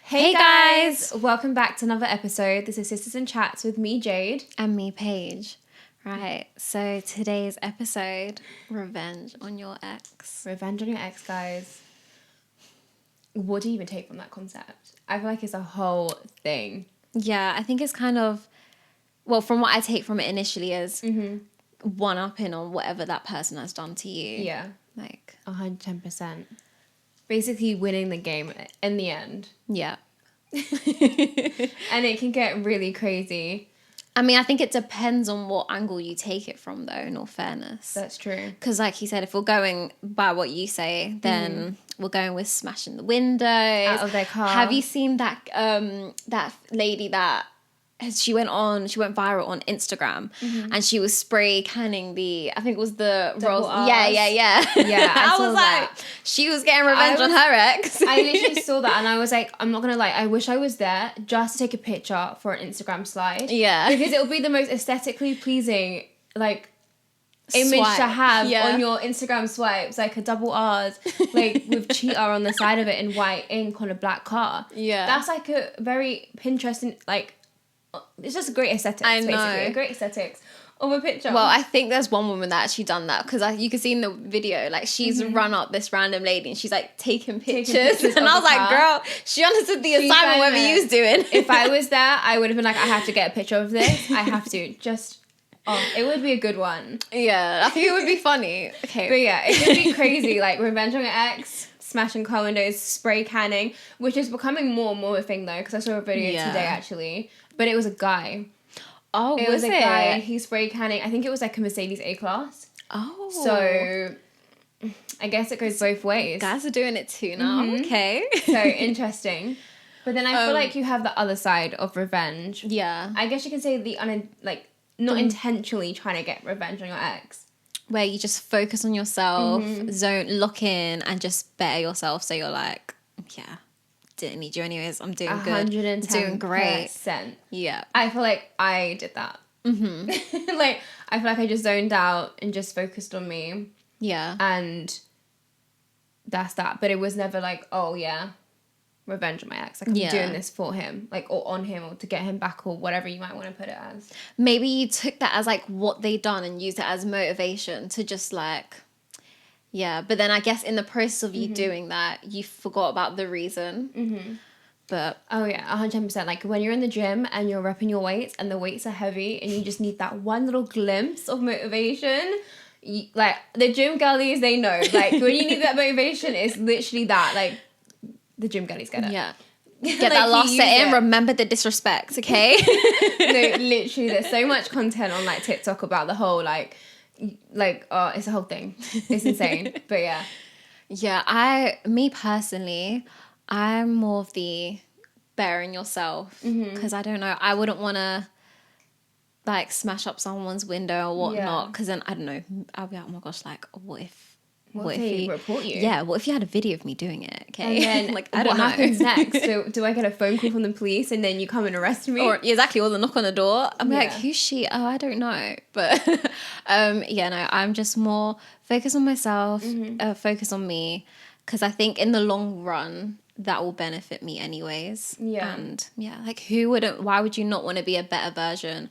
Hey guys! Welcome back to another episode. This is Sisters in Chats with me, Jade. And me, Paige. Right, so today's episode, revenge on your ex. Revenge on your ex, guys. What do you even take from that concept? I feel like it's a whole thing. Yeah, I think it's kind of, well, from what I take from it initially is one-upping on whatever that person has done to you. Yeah. Like 110%. Basically winning the game in the end. Yeah. And it can get really crazy. I mean, I think it depends on what angle you take it from, though, in all fairness. That's true. Because like you said, if we're going by what you say, then we're going with smashing the windows. Out of their car. Have you seen that that lady that she went viral on Instagram and she was spray canning I think it was the Double rolls. Rs. Yeah. Yeah, I saw was that. like, she was getting revenge on her ex. I literally saw that and I was like, I'm not gonna lie, I wish I was there just to take a picture for an Instagram slide. Yeah. Because it will be the most aesthetically pleasing, like, image Swipe. to have Yeah. on your Instagram swipes, like a double R's, like with cheetah on the side of it in white ink on a black car. Yeah. That's like a very Pinterest, like, it's just great aesthetics, I know. basically. Great aesthetics of a picture. Well, I think there's one woman that actually done that because you can see in the video, like she's run up this random lady and she's like taking pictures. pictures And of I was the like, car. girl, she understood the assignment whatever you was doing. If I was there, I would have been like, I have to get a picture of this. I have to. It would be a good one. Yeah, I think it would be funny. Okay. But yeah, it could be crazy. Like revenge on your ex, smashing car windows, spray canning, which is becoming more and more a thing though, because I saw a video today actually. But it was a guy. Oh, It was a guy. He spray canning. I think it was like a Mercedes A-Class. Oh. So I guess it goes both ways. Guys are doing it too now. Okay. So interesting. But then I feel like you have the other side of revenge. Yeah. I guess you can say not intentionally trying to get revenge on your ex. Where you just focus on yourself, lock in, and just better yourself. So you're like, yeah, didn't need you anyways. I'm doing good. 110%. Doing great. Yeah. I feel like I did that. Like, I feel like I just zoned out and just focused on me. Yeah. And that's that. But it was never like, oh, yeah, revenge on my ex. Like, I'm doing this for him. Like, or on him, or to get him back, or whatever you might want to put it as. Maybe you took that as like what they done and used it as motivation to just like, yeah. But then I guess in the process of you doing that, you forgot about the reason. But oh yeah, 100%. Like when you're in the gym and you're repping your weights and the weights are heavy and you just need that one little glimpse of motivation. Like the gym girlies, they know. Like when you need that motivation, it's literally that. Like the gym girlies get it. yeah. Get Get that last set in. Remember the disrespect, okay? No, literally, there's so much content on like TikTok about the whole it's a whole thing. It's insane. But yeah. Yeah, me personally, I'm more of the bearing yourself because I don't know, I wouldn't want to like smash up someone's window or whatnot because then I don't know, I'll be like, oh my gosh, like what if they report you? Yeah, what if you had a video of me doing it? Okay, And then like I don't what know. happens next? Do I get a phone call from the police and then you come and arrest me? Or the knock on the door. I'm like, who's she? Oh, I don't know. But no, I'm just more focused on myself, focus on me, because I think in the long run that will benefit me anyways. Yeah. And yeah, like why would you not want to be a better version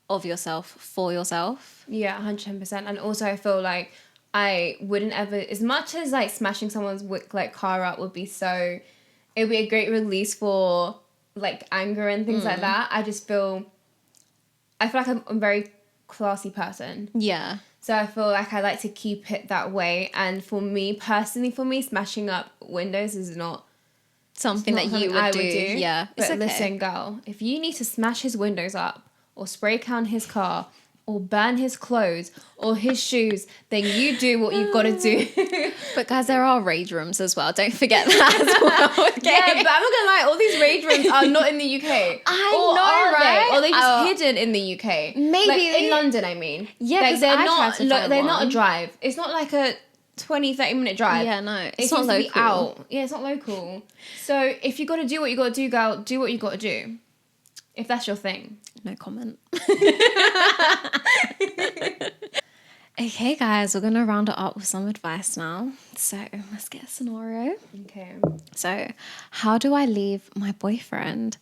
of yourself for yourself? Yeah, 110%. And also I feel like I wouldn't ever, as much as like smashing someone's like car up would be so, it would be a great release for like anger and things like that. I feel like I'm a very classy person. Yeah. So I feel like I like to keep it that way. And for me, personally, smashing up windows is not something that you would do. Yeah. But It's okay. listen, girl, if you need to smash his windows up or spray can his car or burn his clothes or his shoes, then you do what you've got to do. But guys, there are rage rooms as well. Don't forget that as well. Okay? Yeah, but I'm not gonna lie, all these rage rooms are not in the UK. I Or know, are right? They? Or they just hidden in the UK. Maybe like, in London, I mean. Yeah, like, 'cause they're I not. tried to find They're not a one. drive. It's not like a 20-30 minute drive. Yeah, no, It it's not seems to be local. out. Yeah, it's not local. So if you got to do what you got to do, girl, do what you got to do. If that's your thing. No comment. Okay, guys, we're going to round it up with some advice now. So let's get a scenario. Okay. So, how do I leave my boyfriend?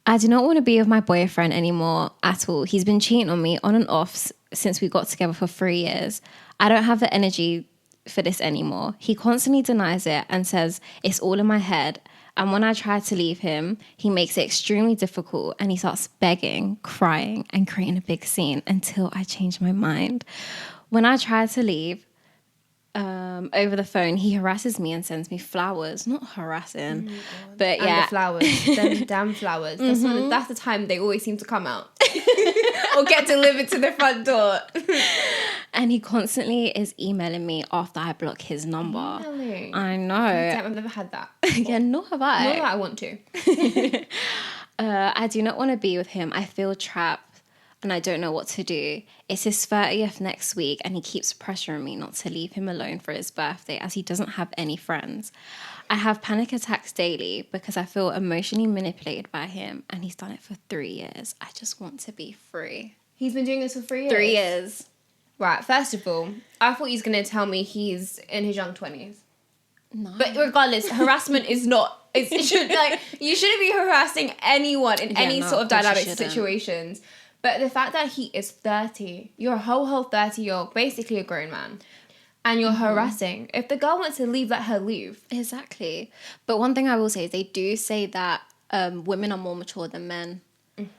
I do not want to be with my boyfriend anymore at all. He's been cheating on me on and off since we got together for 3 years. I don't have the energy for this anymore. He constantly denies it and says it's all in my head. And when I try to leave him, he makes it extremely difficult and he starts begging, crying, and creating a big scene until I change my mind. When I try to leave, over the phone, he harasses me and sends me flowers. Not harassing, but And yeah. the flowers, them damn flowers. That's the time they always seem to come out or get delivered to the front door. And he constantly is emailing me after I block his number. Emailing? I know. Damn, I've never had that. Yeah, nor have I. Not that I want to. I do not want to be with him. I feel trapped and I don't know what to do. It's his 30th next week and he keeps pressuring me not to leave him alone for his birthday as he doesn't have any friends. I have panic attacks daily because I feel emotionally manipulated by him and he's done it for 3 years. I just want to be free. He's been doing this for 3 years? 3 years. Right, first of all, I thought he was going to tell me he's in his young 20s. No. But regardless, harassment is not... you shouldn't be harassing anyone in any sort of dynamic situations. But the fact that he is 30, you're a whole 30-year-old, basically a grown man, and you're harassing. If the girl wants to leave, let her leave. Exactly. But one thing I will say is they do say that women are more mature than men.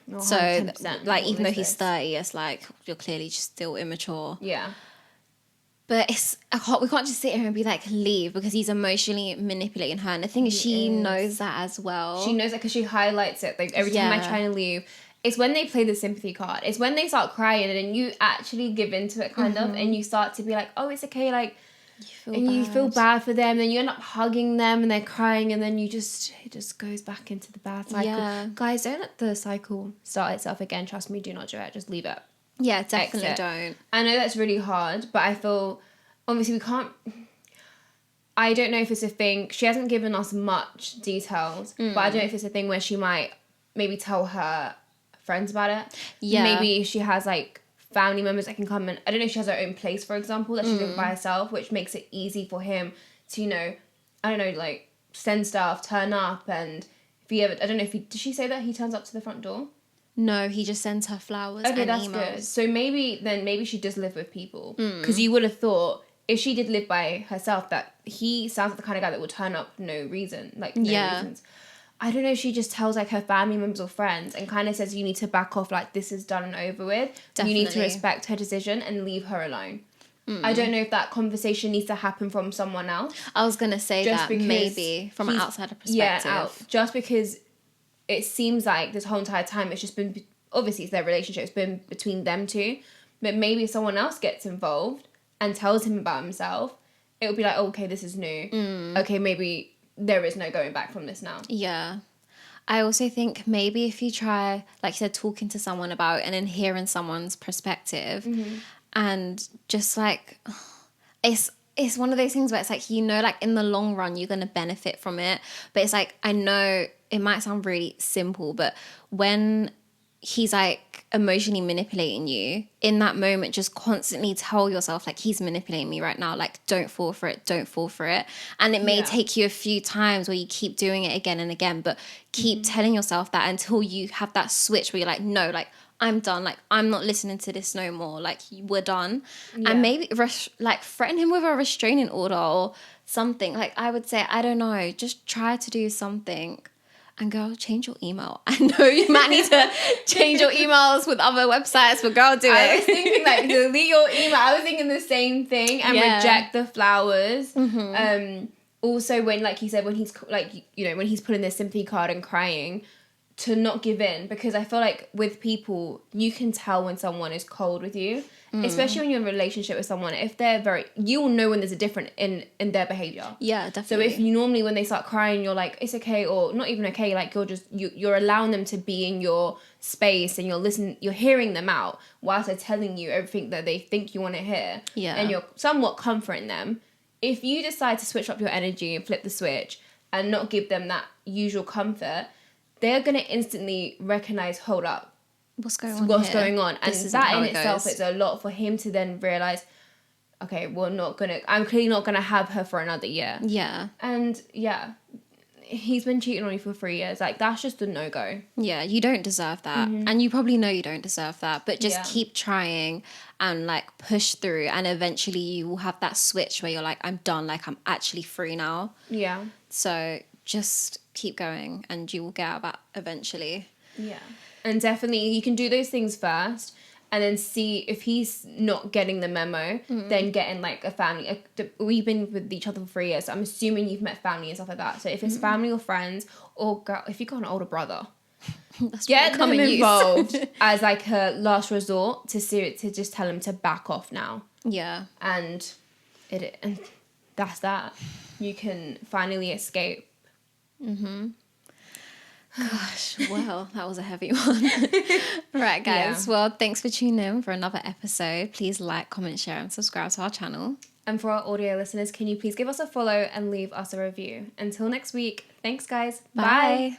No, So, 110%, like, even though he's 30, it's like, you're clearly just still immature. Yeah. But we can't just sit here and be like, leave, because he's emotionally manipulating her. And the thing is, she knows that as well. She knows it because she highlights it. Like, every time I try to leave, it's when they play the sympathy card. It's when they start crying and then you actually give into it, kind of, and you start to be like, oh, it's okay, like, you feel bad for them, then you end up hugging them and they're crying, and then it just goes back into the bad cycle. Yeah. Guys, don't let the cycle start itself again. Trust me, do not do it. Just leave it. Yeah, definitely Exit. don't. I know that's really hard, but I feel obviously we can't. I don't know if it's a thing. She hasn't given us much details, but I don't know if it's a thing where she might maybe tell her friends about it. Yeah. Maybe she has like family members that can come and I don't know if she has her own place, for example, that she's living by herself, which makes it easy for him to, I don't know, like send stuff, turn up, and if he ever, I don't know if he, did she say that he turns up to the front door? No, he just sends her flowers and that's emails. good. So maybe she does live with people. Because you would have thought if she did live by herself that he sounds like the kind of guy that would turn up no reason, like no reasons. I don't know if she just tells like her family members or friends and kind of says you need to back off, like this is done and over with. Definitely. You need to respect her decision and leave her alone. I don't know if that conversation needs to happen from someone else. I was going to say just that maybe from an outsider perspective. Yeah, just because it seems like this whole entire time it's just been, obviously it's their relationship, it's been between them two, but maybe if someone else gets involved and tells him about himself, it would be like, oh, okay, this is new. Okay, maybe there is no going back from this now. Yeah. I also think maybe if you try, like you said, talking to someone about it and then hearing someone's perspective and just like, it's one of those things where it's like, like in the long run, you're going to benefit from it. But it's like, I know it might sound really simple, but when he's like emotionally manipulating you in that moment, just constantly tell yourself like, he's manipulating me right now, like don't fall for it. And it may take you a few times where you keep doing it again and again, but keep telling yourself that until you have that switch where you're like, no, like I'm done, like I'm not listening to this no more, like we're done. And maybe like threaten him with a restraining order or something. Like I would say, I don't know, just try to do something. And girl, change your email. I know you might need to change your emails with other websites, but girl, do it. I was thinking like delete your email. I was thinking the same thing and reject the flowers. Also, when like he said, when he's like, when he's putting this sympathy card and crying, to not give in, because I feel like with people, you can tell when someone is cold with you, especially when you're in a relationship with someone. If they're you'll know when there's a difference in their behavior. Yeah, definitely. So if you normally, when they start crying, you're like, it's okay, or not even okay, like you're allowing them to be in your space and you're hearing them out whilst they're telling you everything that they think you want to hear. Yeah. And you're somewhat comforting them. If you decide to switch up your energy and flip the switch and not give them that usual comfort, they're going to instantly recognize, hold up, what's going on what's here? going on. And This isn't that how in it itself goes. is a lot for him to then realize, okay, I'm clearly not gonna have her for another year. Yeah. And yeah, he's been cheating on you for 3 years. Like, that's just a no-go. Yeah, you don't deserve that. And you probably know you don't deserve that, but just Yeah. keep trying and like push through, and eventually you will have that switch where you're like, I'm done, like I'm actually free now. Yeah. So just keep going and you will get out of that eventually. Yeah. And definitely you can do those things first and then see if he's not getting the memo, then get in like a family. We've been with each other for 3 years, so I'm assuming you've met family and stuff like that. So if it's family or friends, or if you've got an older brother, That's get them common use. involved as like a last resort to see it, to just tell him to back off now. Yeah. And that's that. You can finally escape. Gosh, well, that was a heavy one. Right, guys. Yeah. Well, thanks for tuning in for another episode. Please like, comment, share, and subscribe to our channel. And for our audio listeners, can you please give us a follow and leave us a review? Until next week, thanks guys. Bye. Bye.